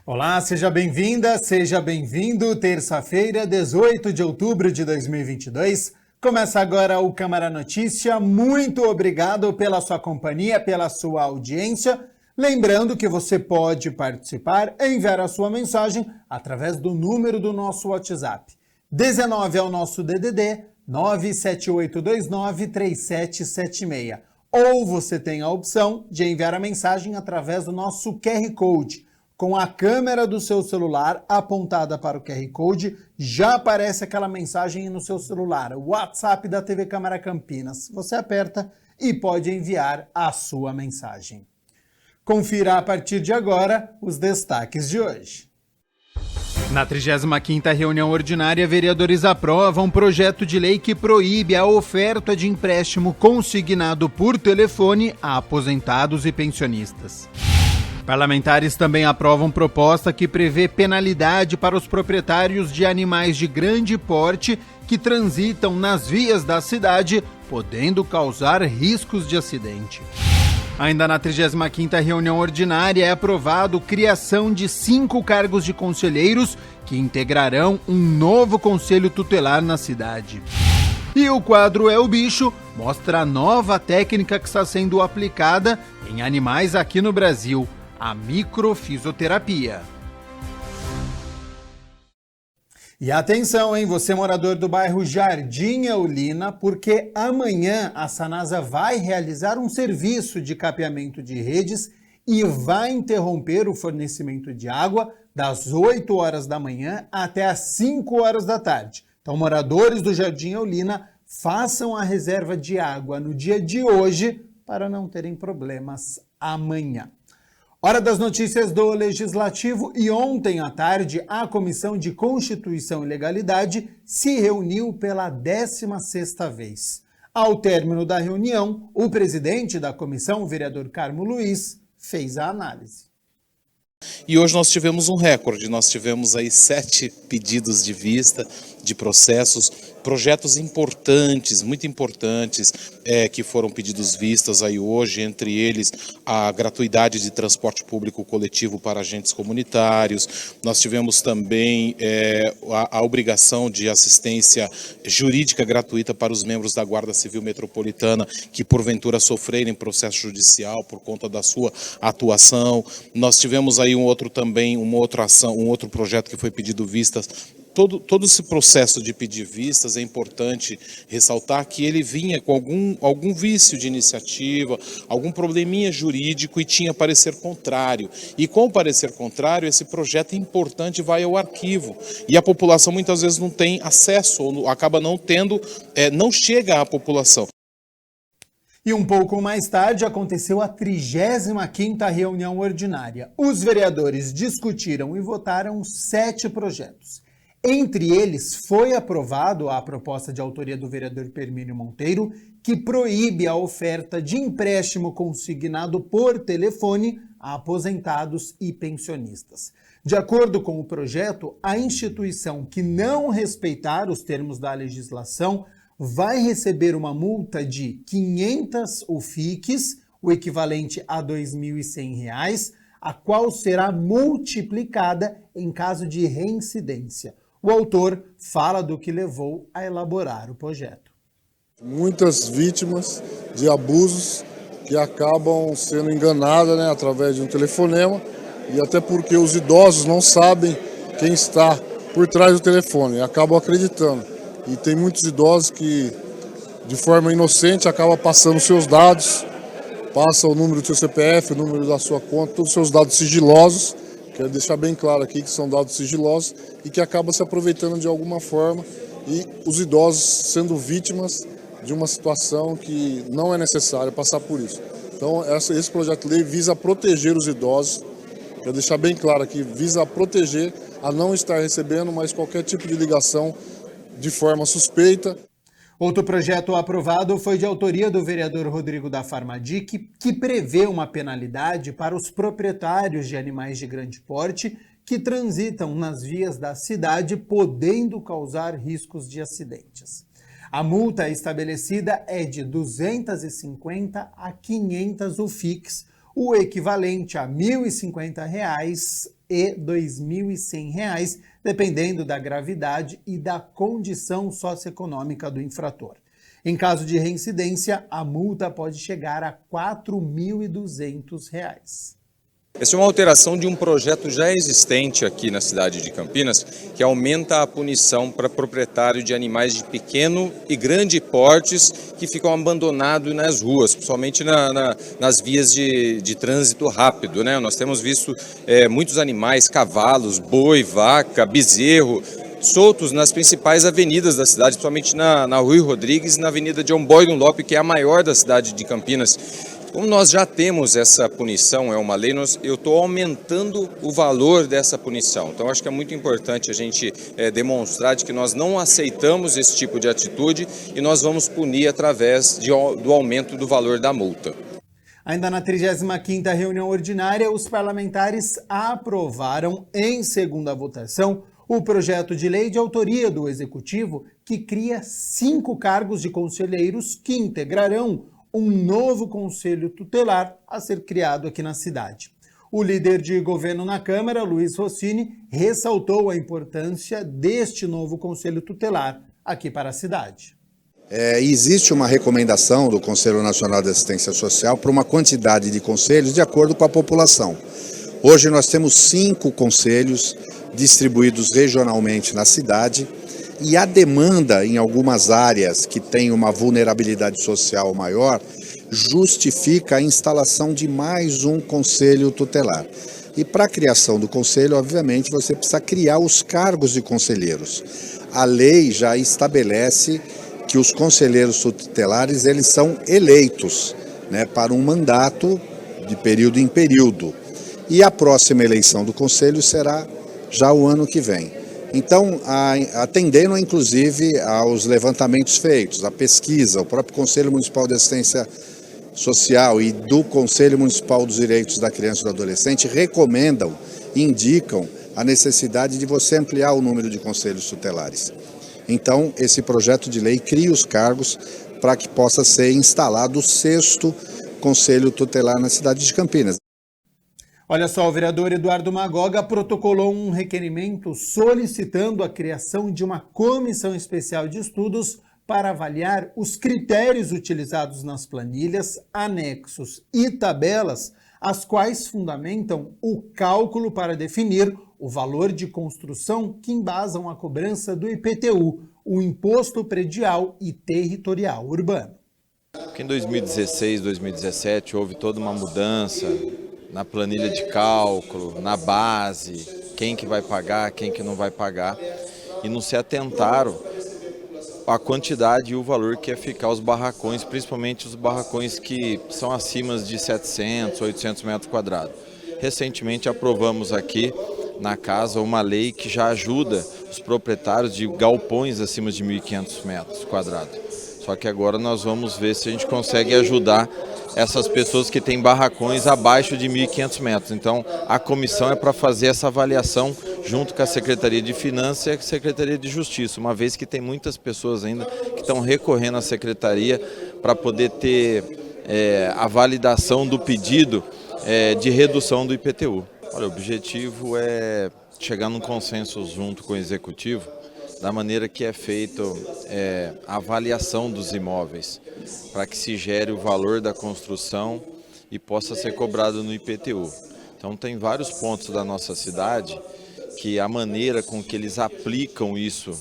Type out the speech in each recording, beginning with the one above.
Olá, seja bem-vinda, seja bem-vindo. Terça-feira, 18 de outubro de 2022. Começa agora o Câmara Notícia. Muito obrigado pela sua companhia, pela sua audiência. Lembrando que você pode participar e enviar a sua mensagem através do número do nosso WhatsApp. 19 é o nosso DDD, 978293776. Ou você tem a opção de enviar a mensagem através do nosso QR Code. Com a câmera do seu celular apontada para o QR Code, já aparece aquela mensagem no seu celular, o WhatsApp da TV Câmara Campinas. Você aperta e pode enviar a sua mensagem. Confira a partir de agora os destaques de hoje. Na 35ª reunião ordinária, vereadores aprovam um projeto de lei que proíbe a oferta de empréstimo consignado por telefone a aposentados e pensionistas. Parlamentares também aprovam proposta que prevê penalidade para os proprietários de animais de grande porte que transitam nas vias da cidade, podendo causar riscos de acidente. Ainda na 35ª reunião ordinária é aprovado criação de 5 cargos de conselheiros que integrarão um novo conselho tutelar na cidade. E o quadro É o Bicho mostra a nova técnica que está sendo aplicada em animais aqui no Brasil, a microfisioterapia. E atenção, hein, você morador do bairro Jardim Eulina, porque amanhã a Sanasa vai realizar um serviço de capeamento de redes e vai interromper o fornecimento de água das 8 horas da manhã até as 5 horas da tarde. Então, moradores do Jardim Eulina, façam a reserva de água no dia de hoje para não terem problemas amanhã. Hora das notícias do Legislativo e ontem à tarde a Comissão de Constituição e Legalidade se reuniu pela 16ª vez. Ao término da reunião, o presidente da comissão, o vereador Carmo Luiz, fez a análise. E hoje nós tivemos um recorde, nós tivemos aí 7 pedidos de vista de processos, projetos importantes, muito importantes, que foram pedidos vistas aí hoje, entre eles a gratuidade de transporte público coletivo para agentes comunitários. Nós tivemos também a obrigação de assistência jurídica gratuita para os membros da Guarda Civil Metropolitana que porventura sofrerem processo judicial por conta da sua atuação. Nós tivemos aí uma outra ação, um outro projeto que foi pedido vistas. Todo esse processo de pedir vistas é importante ressaltar que ele vinha com algum vício de iniciativa, algum probleminha jurídico e tinha parecer contrário. E com o parecer contrário, esse projeto importante vai ao arquivo. E a população muitas vezes não tem acesso, ou acaba não tendo, não chega à população. E um pouco mais tarde aconteceu a 35ª reunião ordinária. Os vereadores discutiram e votaram 7 projetos. Entre eles, foi aprovado a proposta de autoria do vereador Permínio Monteiro, que proíbe a oferta de empréstimo consignado por telefone a aposentados e pensionistas. De acordo com o projeto, a instituição que não respeitar os termos da legislação vai receber uma multa de 500 UFIQs, o equivalente a R$ 2.100, a qual será multiplicada em caso de reincidência. O autor fala do que levou a elaborar o projeto. Muitas vítimas de abusos que acabam sendo enganadas, através de um telefonema, e até porque os idosos não sabem quem está por trás do telefone e acabam acreditando. E tem muitos idosos que, de forma inocente, acabam passando seus dados, passa o número do seu CPF, o número da sua conta, todos os seus dados sigilosos. Quero deixar bem claro aqui que são dados sigilosos e que acabam se aproveitando de alguma forma e os idosos sendo vítimas de uma situação que não é necessário passar por isso. Então, esse projeto de lei visa proteger os idosos. Quero deixar bem claro aqui, visa proteger a não estar recebendo mais qualquer tipo de ligação de forma suspeita. Outro projeto aprovado foi de autoria do vereador Rodrigo da Farmadic, que prevê uma penalidade para os proprietários de animais de grande porte que transitam nas vias da cidade, podendo causar riscos de acidentes. A multa estabelecida é de 250 a 500 UFIQs, o equivalente a R$ 1.050 e R$ 2.100, dependendo da gravidade e da condição socioeconômica do infrator. Em caso de reincidência, a multa pode chegar a R$ 4.200. Essa é uma alteração de um projeto já existente aqui na cidade de Campinas, que aumenta a punição para proprietário de animais de pequeno e grande portes que ficam abandonados nas ruas, principalmente nas vias de trânsito rápido, né? Nós temos visto muitos animais, cavalos, boi, vaca, bezerro, soltos nas principais avenidas da cidade, principalmente na Rui Rodrigues e na Avenida John Boy Dunlop, que é a maior da cidade de Campinas. Como nós já temos essa punição, é uma lei, eu estou aumentando o valor dessa punição. Então, acho que é muito importante a gente demonstrar de que nós não aceitamos esse tipo de atitude e nós vamos punir através do aumento do valor da multa. Ainda na 35ª reunião ordinária, os parlamentares aprovaram em segunda votação o projeto de lei de autoria do Executivo que cria 5 cargos de conselheiros que integrarão um novo conselho tutelar a ser criado aqui na cidade. O líder de governo na Câmara, Luiz Rossini, ressaltou a importância deste novo conselho tutelar aqui para a cidade. Existe uma recomendação do Conselho Nacional de Assistência Social para uma quantidade de conselhos de acordo com a população. Hoje nós temos 5 conselhos distribuídos regionalmente na cidade, e a demanda em algumas áreas que têm uma vulnerabilidade social maior justifica a instalação de mais um conselho tutelar. E para a criação do conselho, obviamente, você precisa criar os cargos de conselheiros. A lei já estabelece que os conselheiros tutelares eles são eleitos, né, para um mandato de período em período. E a próxima eleição do conselho será já o ano que vem. Então, atendendo inclusive aos levantamentos feitos, a pesquisa, o próprio Conselho Municipal de Assistência Social e do Conselho Municipal dos Direitos da Criança e do Adolescente recomendam, indicam a necessidade de você ampliar o número de conselhos tutelares. Então, esse projeto de lei cria os cargos para que possa ser instalado o 6º Conselho Tutelar na cidade de Campinas. Olha só, o vereador Eduardo Magoga protocolou um requerimento solicitando a criação de uma comissão especial de estudos para avaliar os critérios utilizados nas planilhas, anexos e tabelas, as quais fundamentam o cálculo para definir o valor de construção que embasam a cobrança do IPTU, o Imposto Predial e Territorial Urbano. Porque em 2016, 2017 houve toda uma mudança na planilha de cálculo, na base, quem que vai pagar, quem que não vai pagar, e não se atentaram à quantidade e o valor que ia ficar os barracões, principalmente os barracões que são acima de 700, 800 metros quadrados. Recentemente aprovamos aqui na casa uma lei que já ajuda os proprietários de galpões acima de 1.500 metros quadrados. Só que agora nós vamos ver se a gente consegue ajudar essas pessoas que têm barracões abaixo de 1.500 metros. Então, a comissão é para fazer essa avaliação junto com a Secretaria de Finanças e a Secretaria de Justiça, uma vez que tem muitas pessoas ainda que estão recorrendo à Secretaria para poder ter a validação do pedido de redução do IPTU. Olha, o objetivo é chegar num consenso junto com o Executivo da maneira que é feita a avaliação dos imóveis, para que se gere o valor da construção e possa ser cobrado no IPTU. Então tem vários pontos da nossa cidade que a maneira com que eles aplicam isso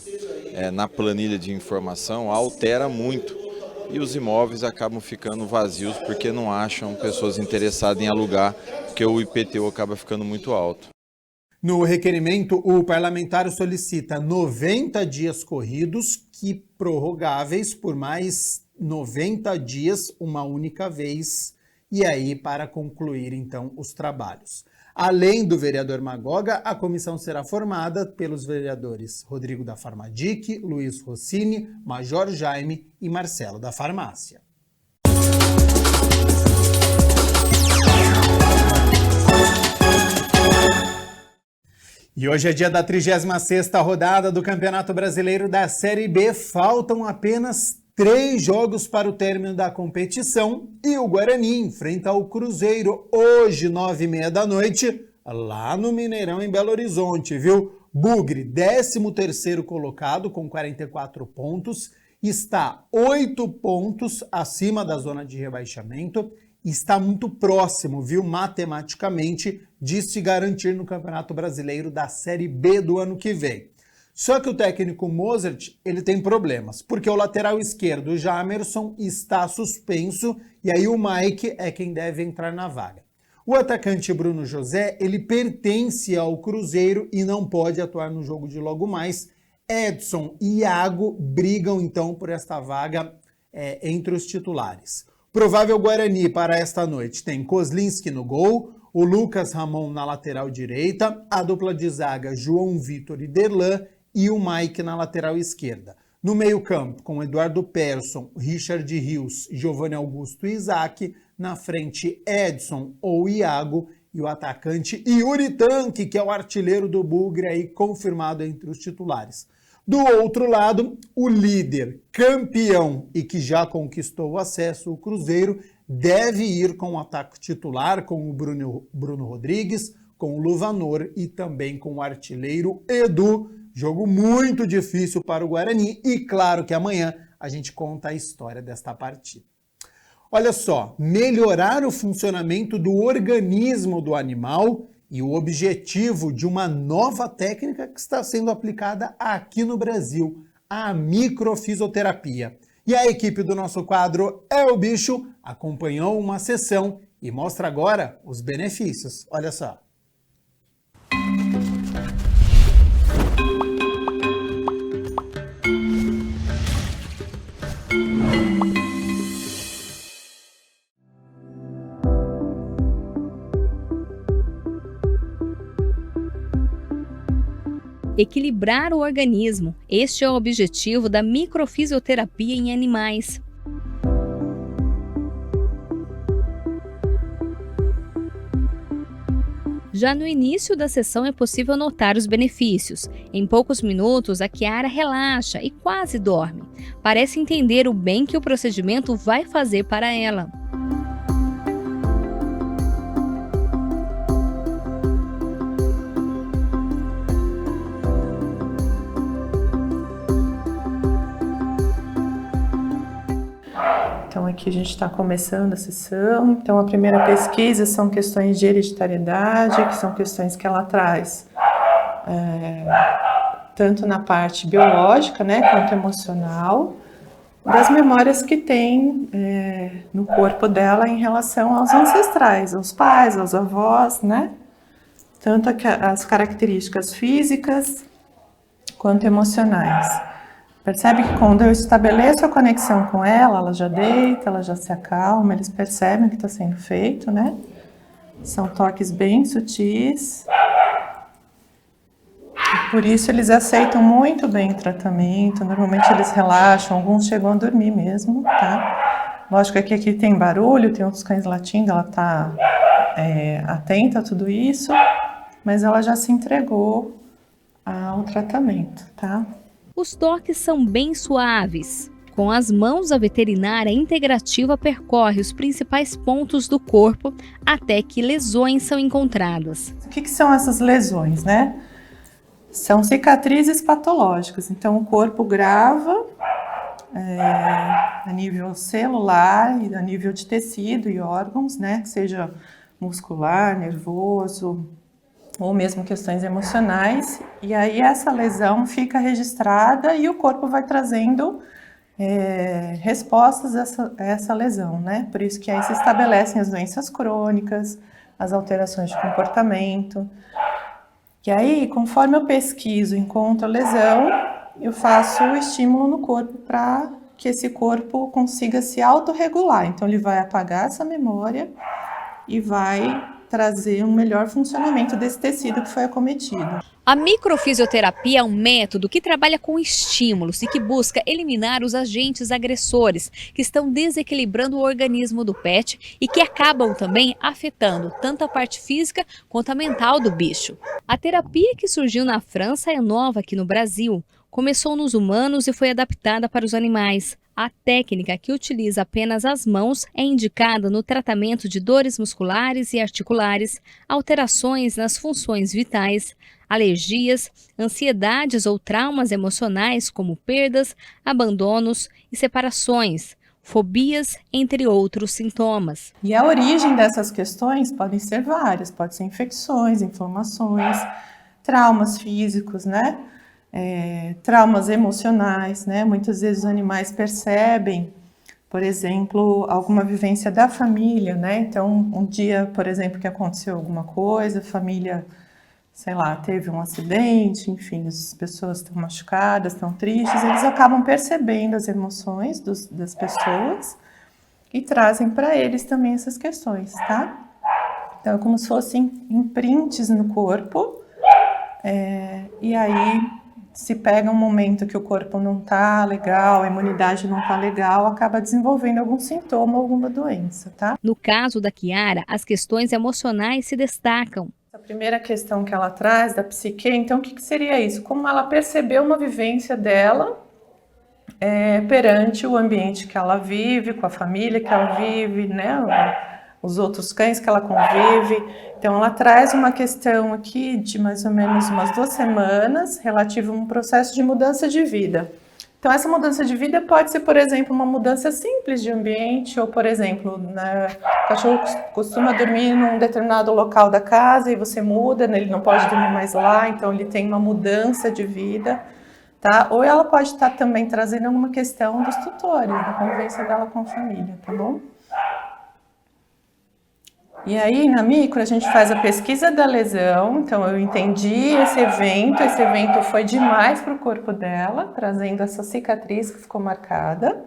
na planilha de informação altera muito e os imóveis acabam ficando vazios porque não acham pessoas interessadas em alugar, porque o IPTU acaba ficando muito alto. No requerimento, o parlamentar solicita 90 dias corridos que prorrogáveis por mais 90 dias uma única vez, e aí para concluir então os trabalhos. Além do vereador Magoga, a comissão será formada pelos vereadores Rodrigo da Farmadic, Luiz Rossini, Major Jaime e Marcelo da Farmácia. E hoje é dia da 36ª rodada do Campeonato Brasileiro da Série B. Faltam apenas 3 jogos para o término da competição e o Guarani enfrenta o Cruzeiro hoje, 9h30 da noite, lá no Mineirão, em Belo Horizonte, viu? Bugre, 13º colocado com 44 pontos, está 8 pontos acima da zona de rebaixamento e está muito próximo, viu, matematicamente, de se garantir no Campeonato Brasileiro da Série B do ano que vem. Só que o técnico Mozart, ele tem problemas, porque o lateral esquerdo, o Jamerson, está suspenso e aí o Mike é quem deve entrar na vaga. O atacante Bruno José, ele pertence ao Cruzeiro e não pode atuar no jogo de logo mais. Edson e Iago brigam então por esta vaga entre os titulares. Provável Guarani para esta noite tem Kozlinski no gol, o Lucas Ramon na lateral direita, a dupla de zaga João Vitor e Derlan e o Mike na lateral esquerda. No meio-campo, com Eduardo Persson, Richard Rios, Giovanni Augusto e Isaac. Na frente, Edson ou Iago. E o atacante Yuri Tanque, que é o artilheiro do Bugre, aí confirmado entre os titulares. Do outro lado, o líder, campeão e que já conquistou o acesso, o Cruzeiro, deve ir com o ataque titular, com o Bruno Rodrigues, com o Luvanor e também com o artilheiro Edu. Jogo muito difícil para o Guarani e claro que amanhã a gente conta a história desta partida. Olha só, melhorar o funcionamento do organismo do animal e o objetivo de uma nova técnica que está sendo aplicada aqui no Brasil, a microfisioterapia. E a equipe do nosso quadro É o Bicho acompanhou uma sessão e mostra agora os benefícios. Olha só. Equilibrar o organismo. Este é o objetivo da microfisioterapia em animais. Já no início da sessão é possível notar os benefícios. Em poucos minutos, a Kiara relaxa e quase dorme. Parece entender o bem que o procedimento vai fazer para ela. Então aqui a gente está começando a sessão. Então a primeira pesquisa são questões de hereditariedade, que são questões que ela traz tanto na parte biológica, né, quanto emocional, das memórias que tem no corpo dela em relação aos ancestrais, aos pais, aos avós, né? Tanto as características físicas quanto emocionais. Percebe que quando eu estabeleço a conexão com ela já deita, ela já se acalma, eles percebem o que está sendo feito, né? São toques bem sutis. E por isso eles aceitam muito bem o tratamento, normalmente eles relaxam, alguns chegam a dormir mesmo, tá? Lógico que aqui tem barulho, tem outros cães latindo, ela está atenta a tudo isso, mas ela já se entregou ao tratamento, tá? Os toques são bem suaves. Com as mãos, a veterinária integrativa percorre os principais pontos do corpo até que lesões são encontradas. O que são essas lesões, né? São cicatrizes patológicas. Então, o corpo grava a nível celular e a nível de tecido e órgãos, né? Que seja muscular, nervoso, ou mesmo questões emocionais, e aí essa lesão fica registrada e o corpo vai trazendo respostas a essa lesão, né? Por isso que aí se estabelecem as doenças crônicas, as alterações de comportamento. E aí, conforme eu pesquiso, encontro a lesão, eu faço o estímulo no corpo para que esse corpo consiga se autorregular. Então ele vai apagar essa memória e vai trazer um melhor funcionamento desse tecido que foi acometido. A microfisioterapia é um método que trabalha com estímulos e que busca eliminar os agentes agressores que estão desequilibrando o organismo do pet e que acabam também afetando tanto a parte física quanto a mental do bicho. A terapia que surgiu na França é nova aqui no Brasil. Começou nos humanos e foi adaptada para os animais. A técnica, que utiliza apenas as mãos, é indicada no tratamento de dores musculares e articulares, alterações nas funções vitais, alergias, ansiedades ou traumas emocionais como perdas, abandonos e separações, fobias, entre outros sintomas. E a origem dessas questões podem ser várias, pode ser infecções, inflamações, traumas físicos, né? Traumas emocionais, né? Muitas vezes os animais percebem, por exemplo, alguma vivência da família, né? Então, um dia, por exemplo, que aconteceu alguma coisa, a família, sei lá, teve um acidente, enfim, as pessoas estão machucadas, estão tristes, eles acabam percebendo as emoções das pessoas e trazem para eles também essas questões, tá? Então, é como se fossem imprints no corpo, e aí, se pega um momento que o corpo não tá legal, a imunidade não tá legal, acaba desenvolvendo algum sintoma ou alguma doença, tá? No caso da Kiara, as questões emocionais se destacam. A primeira questão que ela traz da psique, então o que seria isso? Como ela percebeu uma vivência dela perante o ambiente que ela vive, com a família que ela vive, né? Os outros cães que ela convive. Então ela traz uma questão aqui de mais ou menos umas 2 semanas relativa a um processo de mudança de vida. Então essa mudança de vida pode ser, por exemplo, uma mudança simples de ambiente, ou por exemplo, o cachorro costuma dormir num determinado local da casa e você muda, né? Ele não pode dormir mais lá, então ele tem uma mudança de vida, tá? Ou ela pode estar também trazendo alguma questão dos tutores, da convivência dela com a família, tá bom? E aí, na micro, a gente faz a pesquisa da lesão, então eu entendi esse evento foi demais para o corpo dela, trazendo essa cicatriz que ficou marcada,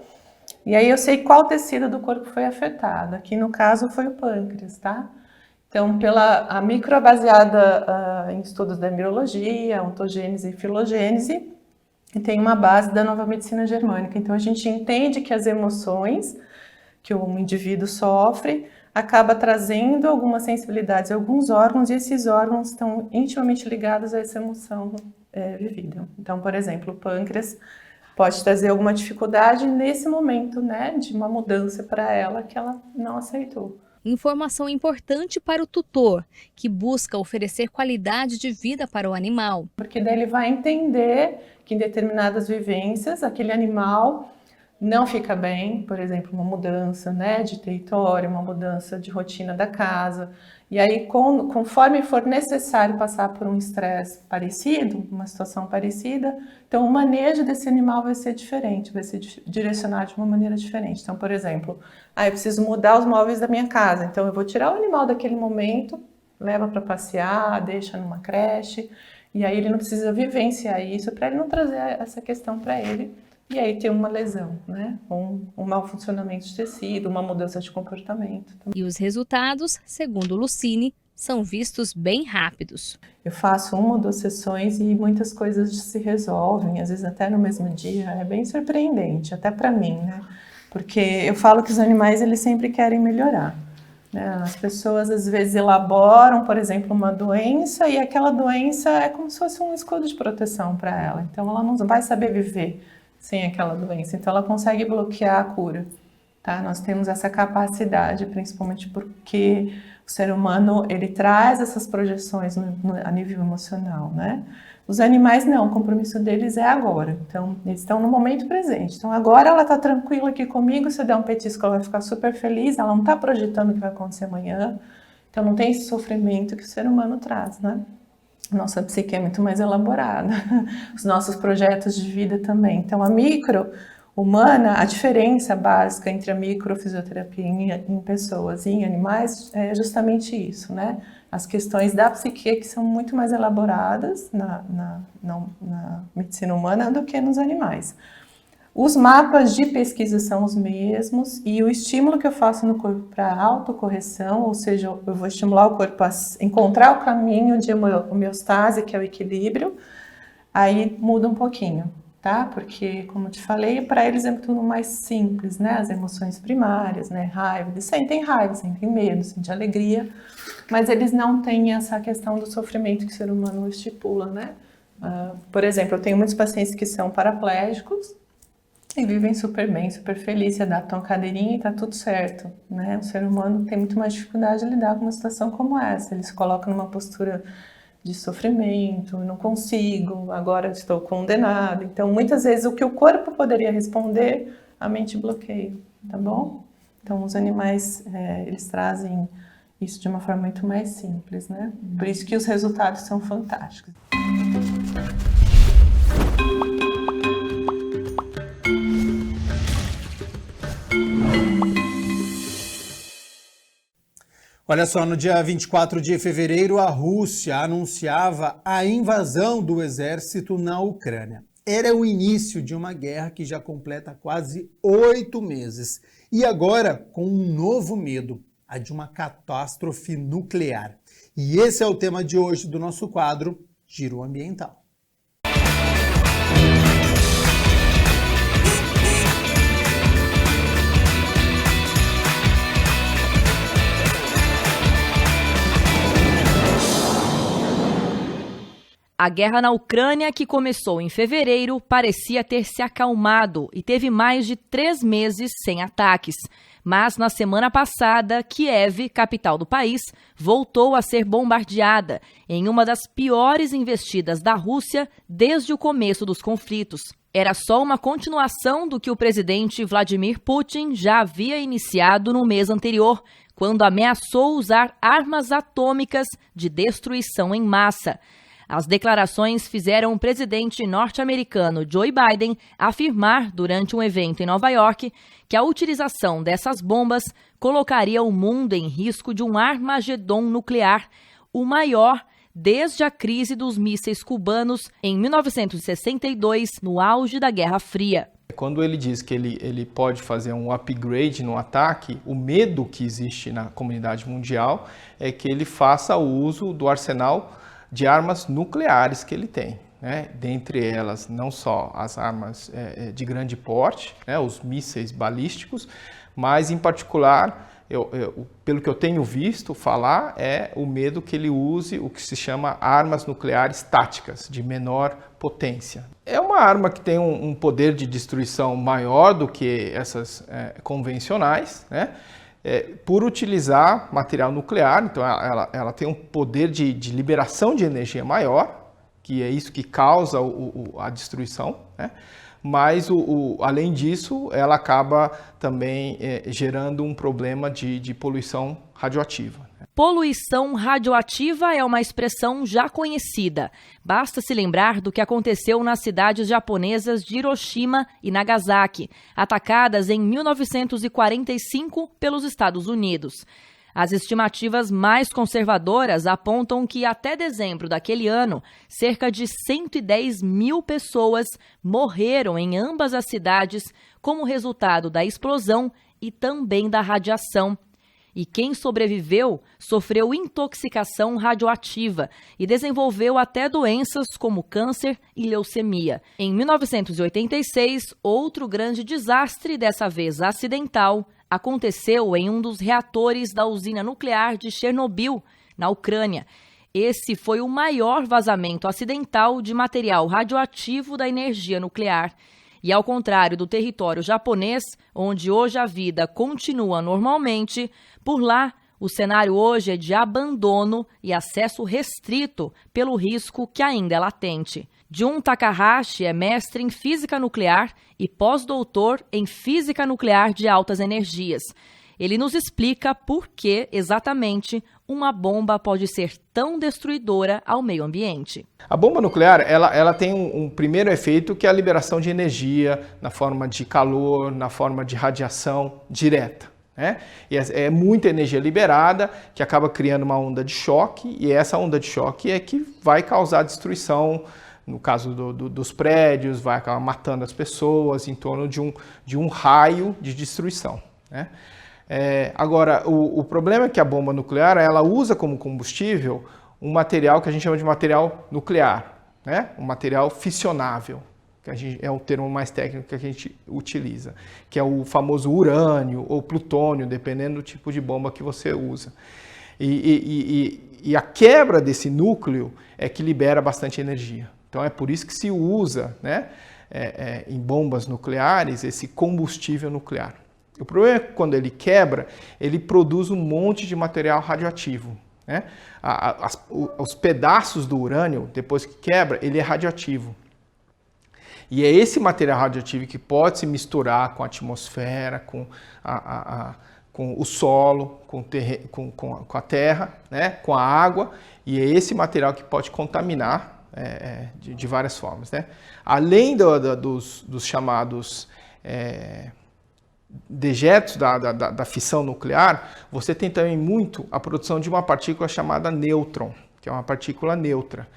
e aí eu sei qual tecido do corpo foi afetado, aqui no caso foi o pâncreas, tá? Então, a micro é baseada em estudos da embriologia, ontogênese e filogênese, e tem uma base da nova medicina germânica, então a gente entende que as emoções que o indivíduo sofre acaba trazendo algumas sensibilidades a alguns órgãos, e esses órgãos estão intimamente ligados a essa emoção vivida. Então, por exemplo, o pâncreas pode trazer alguma dificuldade nesse momento, né, de uma mudança para ela que ela não aceitou. Informação importante para o tutor, que busca oferecer qualidade de vida para o animal. Porque daí ele vai entender que em determinadas vivências, aquele animal não fica bem, por exemplo, uma mudança, né, de território, uma mudança de rotina da casa. E aí, conforme for necessário passar por um estresse parecido, uma situação parecida, então o manejo desse animal vai ser diferente, vai ser direcionado de uma maneira diferente. Então, por exemplo, eu preciso mudar os móveis da minha casa, então eu vou tirar o animal daquele momento, leva para passear, deixa numa creche, e aí ele não precisa vivenciar isso para ele não trazer essa questão para ele. E aí tem uma lesão, né? Um mau funcionamento de tecido, uma mudança de comportamento. E os resultados, segundo Lucine, são vistos bem rápidos. Eu faço 1 ou 2 sessões e muitas coisas se resolvem, às vezes até no mesmo dia. É bem surpreendente, até para mim, né? Porque eu falo que os animais, eles sempre querem melhorar, né? As pessoas às vezes elaboram, por exemplo, uma doença, e aquela doença é como se fosse um escudo de proteção para ela. Então ela não vai saber viver sem aquela doença, então ela consegue bloquear a cura, tá? Nós temos essa capacidade, principalmente porque o ser humano, ele traz essas projeções a nível emocional, né? Os animais não, o compromisso deles é agora, então eles estão no momento presente. Então agora ela está tranquila aqui comigo, se eu der um petisco ela vai ficar super feliz, ela não está projetando o que vai acontecer amanhã, então não tem esse sofrimento que o ser humano traz, né? Nossa psique é muito mais elaborada, os nossos projetos de vida também. Então, a micro humana, a diferença básica entre a microfisioterapia em pessoas e em animais é justamente isso, né? As questões da psique que são muito mais elaboradas na medicina humana do que nos animais. Os mapas de pesquisa são os mesmos e o estímulo que eu faço no corpo para autocorreção, ou seja, eu vou estimular o corpo a encontrar o caminho de homeostase, que é o equilíbrio, aí muda um pouquinho, tá? Porque, como eu te falei, para eles é tudo mais simples, né? As emoções primárias, né? Raiva, eles sentem raiva, sentem medo, sentem alegria, mas eles não têm essa questão do sofrimento que o ser humano estipula, né? Por exemplo, eu tenho muitos pacientes que são paraplégicos, E vivem super bem, super felizes, se adaptam à cadeirinha e tá tudo certo, né? O ser humano tem muito mais dificuldade de lidar com uma situação como essa. Ele se coloca numa postura de sofrimento, não consigo, agora estou condenado. Então, muitas vezes, o que o corpo poderia responder, a mente bloqueia, tá bom? Então, os animais, eles trazem isso de uma forma muito mais simples, né? Por isso que os resultados são fantásticos. Olha só, no dia 24 de fevereiro, a Rússia anunciava a invasão do exército na Ucrânia. Era o início de uma guerra que já completa quase 8 meses. E agora, com um novo medo, a de uma catástrofe nuclear. E esse é o tema de hoje do nosso quadro Giro Ambiental. A guerra na Ucrânia, que começou em fevereiro, parecia ter se acalmado e teve mais de 3 meses sem ataques. Mas na semana passada, Kiev, capital do país, voltou a ser bombardeada em uma das piores investidas da Rússia desde o começo dos conflitos. Era só uma continuação do que o presidente Vladimir Putin já havia iniciado no mês anterior, quando ameaçou usar armas atômicas de destruição em massa. As declarações fizeram o presidente norte-americano Joe Biden afirmar durante um evento em Nova York que a utilização dessas bombas colocaria o mundo em risco de um Armagedon nuclear, o maior desde a crise dos mísseis cubanos em 1962, no auge da Guerra Fria. Quando ele diz que ele pode fazer um upgrade no ataque, o medo que existe na comunidade mundial é que ele faça o uso do arsenal de armas nucleares que ele tem, né? Dentre elas, não só as armas de grande porte, né? Os mísseis balísticos, mas em particular, pelo que eu tenho visto falar, é o medo que ele use o que se chama armas nucleares táticas, de menor potência. É uma arma que tem um poder de destruição maior do que essas convencionais, né? Por utilizar material nuclear, então ela tem um poder de liberação de energia maior, que é isso que causa a destruição, né? Mas, além disso, ela acaba também gerando um problema de poluição radioativa. Poluição radioativa é uma expressão já conhecida. Basta se lembrar do que aconteceu nas cidades japonesas de Hiroshima e Nagasaki, atacadas em 1945 pelos Estados Unidos. As estimativas mais conservadoras apontam que até dezembro daquele ano, cerca de 110 mil pessoas morreram em ambas as cidades como resultado da explosão e também da radiação. E quem sobreviveu sofreu intoxicação radioativa e desenvolveu até doenças como câncer e leucemia. Em 1986, outro grande desastre, dessa vez acidental, aconteceu em um dos reatores da usina nuclear de Chernobyl, na Ucrânia. Esse foi o maior vazamento acidental de material radioativo da energia nuclear. E ao contrário do território japonês, onde hoje a vida continua normalmente, por lá o cenário hoje é de abandono e acesso restrito pelo risco que ainda é latente. Jun Takahashi é mestre em física nuclear e pós-doutor em física nuclear de altas energias. Ele nos explica por que, exatamente, uma bomba pode ser tão destruidora ao meio ambiente. A bomba nuclear ela tem um primeiro efeito, que é a liberação de energia na forma de calor, na forma de radiação direta, né? E é muita energia liberada que acaba criando uma onda de choque, e essa onda de choque é que vai causar destruição. No caso dos prédios, vai acabar matando as pessoas em torno de um raio de destruição, né? Agora, o problema é que a bomba nuclear ela usa como combustível um material que a gente chama de material nuclear, né? Um material fissionável, que é o termo mais técnico que a gente utiliza, que é o famoso urânio ou plutônio, dependendo do tipo de bomba que você usa. E a quebra desse núcleo é que libera bastante energia. Então é por isso que se usa, né, em bombas nucleares esse combustível nuclear. O problema é que quando ele quebra, ele produz um monte de material radioativo, né? Os pedaços do urânio, depois que quebra, ele é radioativo. E é esse material radioativo que pode se misturar com a atmosfera, com o solo, com a terra, né? Com a água, e é esse material que pode contaminar de várias formas, né? Além dos chamados dejetos da fissão nuclear, você tem também muito a produção de uma partícula chamada nêutron, que é uma partícula neutra.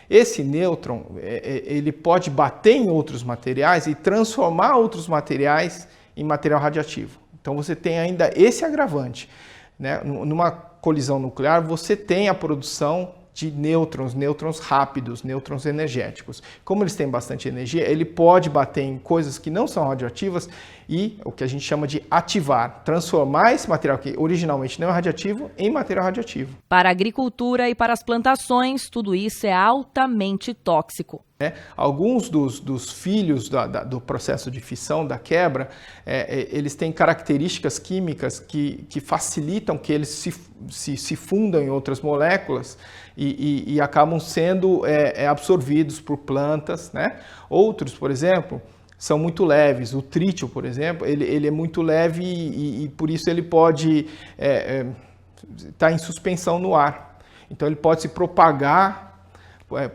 Esse nêutron, ele pode bater em outros materiais e transformar outros materiais em material radioativo. Então você tem ainda esse agravante, né? Numa colisão nuclear, você tem a produção de nêutrons rápidos, nêutrons energéticos. Como eles têm bastante energia, ele pode bater em coisas que não são radioativas e o que a gente chama de ativar, transformar esse material que originalmente não é radioativo em material radioativo. Para a agricultura e para as plantações, tudo isso é altamente tóxico. Alguns dos filhos do processo de fissão, da quebra, eles têm características químicas que facilitam que eles se fundam em outras moléculas e acabam sendo absorvidos por plantas, né? Outros, por exemplo, são muito leves. O trítio, por exemplo, ele é muito leve e por isso ele pode estar em suspensão no ar. Então ele pode se propagar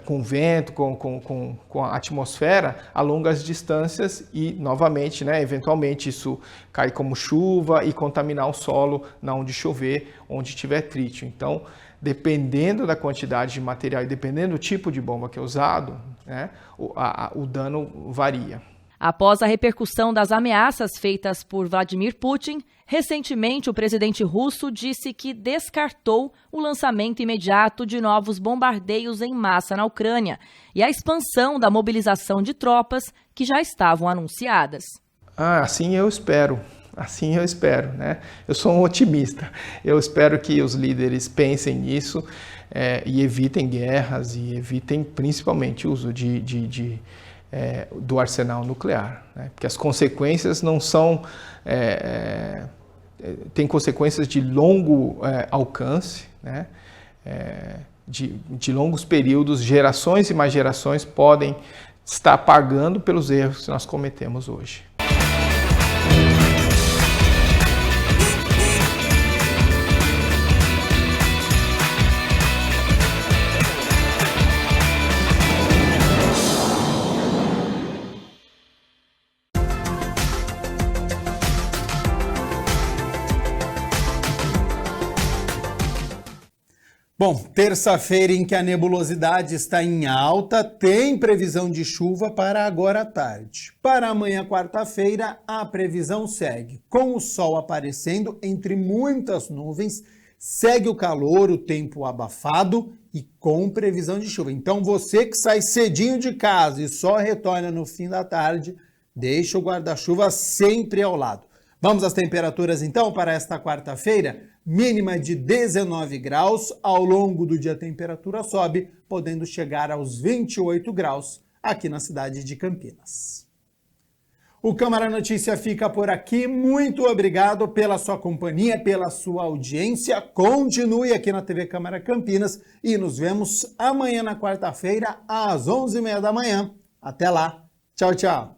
com vento, com a atmosfera a longas distâncias e, novamente, né, eventualmente isso cai como chuva e contaminar o solo na onde chover, onde tiver trítio. Então, dependendo da quantidade de material e dependendo do tipo de bomba que é usado, né, o dano varia. Após a repercussão das ameaças feitas por Vladimir Putin, recentemente o presidente russo disse que descartou o lançamento imediato de novos bombardeios em massa na Ucrânia e a expansão da mobilização de tropas que já estavam anunciadas. Assim eu espero, né? Eu sou um otimista. Eu espero que os líderes pensem nisso e evitem guerras e evitem principalmente o uso do arsenal nuclear, né? Porque as consequências não são... tem consequências de longo alcance, né? De longos períodos, gerações e mais gerações podem estar pagando pelos erros que nós cometemos hoje. Bom, terça-feira em que a nebulosidade está em alta, tem previsão de chuva para agora à tarde. Para amanhã, quarta-feira, a previsão segue. Com o sol aparecendo entre muitas nuvens, segue o calor, o tempo abafado e com previsão de chuva. Então você que sai cedinho de casa e só retorna no fim da tarde, deixa o guarda-chuva sempre ao lado. Vamos às temperaturas então para esta quarta-feira? Mínima de 19 graus, ao longo do dia a temperatura sobe, podendo chegar aos 28 graus aqui na cidade de Campinas. O Câmara Notícia fica por aqui, muito obrigado pela sua companhia, pela sua audiência, continue aqui na TV Câmara Campinas e nos vemos amanhã na quarta-feira às 11h30 da manhã. Até lá, tchau, tchau!